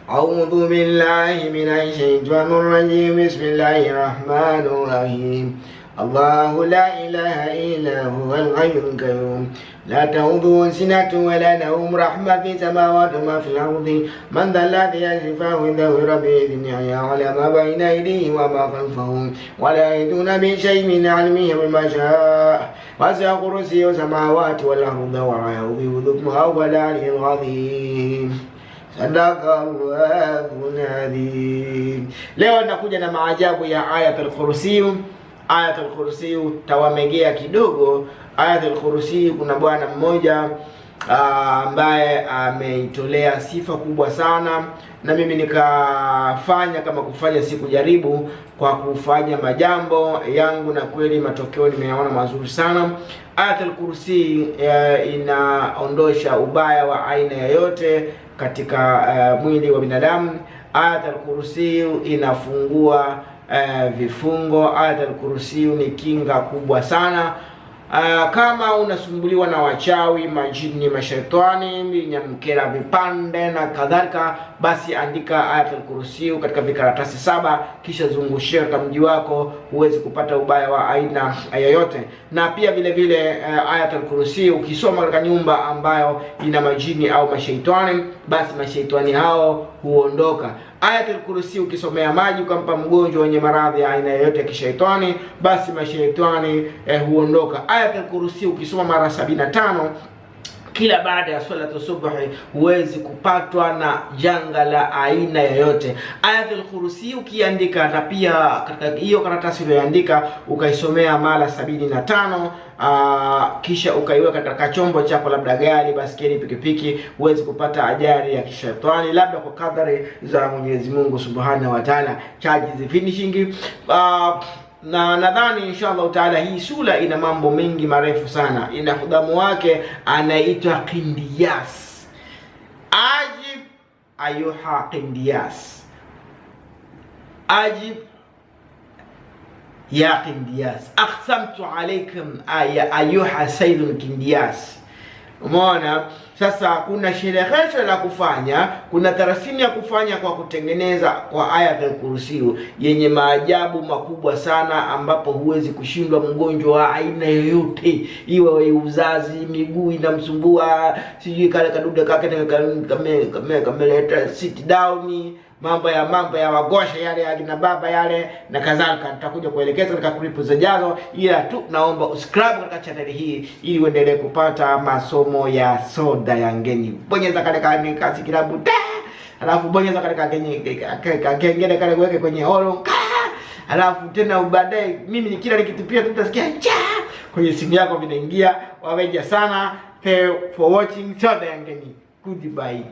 أعوذ بالله من الشيطان الرجيم. بسم الله الرحمن الرحيم. الله لا إله إلا هو الحي القيوم لا تأخذه سنة ولا نوم رحمة في السماوات وما في الأرض من ذا الذي يشفع عنده إلا بإذنه يعلم ما بين أيديهم وما خلفهم ولا يحيطون بشيء من علمه بما شاء وسع كرسيه السماوات والأرض ولا يؤوده حفظهما وهو العلي العظيم. Sadaqallahul adhim. Leo nakuja na maajabu ya Ayatul Kursi. Ayatul Kursi tawamegea kidogo. Ayatul Kursi, kuna bwana mmoja ambaye ameitolea sifa kubwa sana, na mimi nikafanya kama kufanya siku jaribu kwa kufanya majambo yangu, na kweli matokeo nimeyaona mazuri sana. Ayatul Kursi inaondosha ubaya wa aina yoyote katika mwili wa binadamu. Ayatul Kursi inafungua vifungo. Ayatul Kursi ni kinga kubwa sana. Kama unasumbuliwa na wachawi, majini, mashaitani, minyamkela, vipande na kadhalika, basi andika Ayatul Kursi katika vikaratasi 7 kisha zungushia katika mji wako, uweze kupata ubaya wa aina yoyote. Na pia vile vile Ayatul Kursi ukisoma katika nyumba ambayo ina majini au mashaitani, basi mashaitani hao huondoka. Ayatul Kursi ukisomea maji ukampa mgonjwa wenye maradhi ya aina yoyote ya kishaitani, basi mashaitani huondoka. Ayatul Kursi ukisoma mara 75 kila baada ya swala subuhi, huwezi kupatwa na janga la aina yoyote. Ayatul Kursi ukiandika, na pia katika hiyo karatasi uliyoandika ukaisomea mara 75, kisha ukaiweka katika chombo chako, labda gari, baskeli, pikipiki, huwezi kupata ajali ya kishetani, labda kwa kadari za Mwenyezi Mungu Subhanahu wa Ta'ala. Charge finishing. Na nadhani inshallah taala hii sura ina mambo mengi marefu sana. Ina hudamu wake anaitwa Qindiyas. Ajib ayuha Qindiyas, ajib ya Qindiyas, aqsamtu alaykum ayuha sayyidul Qindiyas. Umeona? Sasa kuna sherehesho la kufanya, kuna tarasimu ya kufanya kwa kutengeneza kwa Ayatul Kursi yenye maajabu makubwa sana, ambapo huwezi kushindwa. Mgonjwa wa aina yoyote, iwe uzazi, miguu inamsumbua, sijui kale kadude kake kameleta sit down, mambo ya wagosha yale ya kina baba yale na kadhalika, nitakuja kuelekeza katika clip zijazo. Ila tu naomba usubscribe katika channel hii ili uendelee kupata masomo ya soda ya ngeni. Bonyeza kale kasi kilabu, alafu bonyeza kale kengele kale weke kwenye holo, alafu tena baadaye mimi kila nikitupia tutasikia cha kwenye simu yako vinaingia. Waweja sana. Thank for watching soda ya ngeni. Goodbye.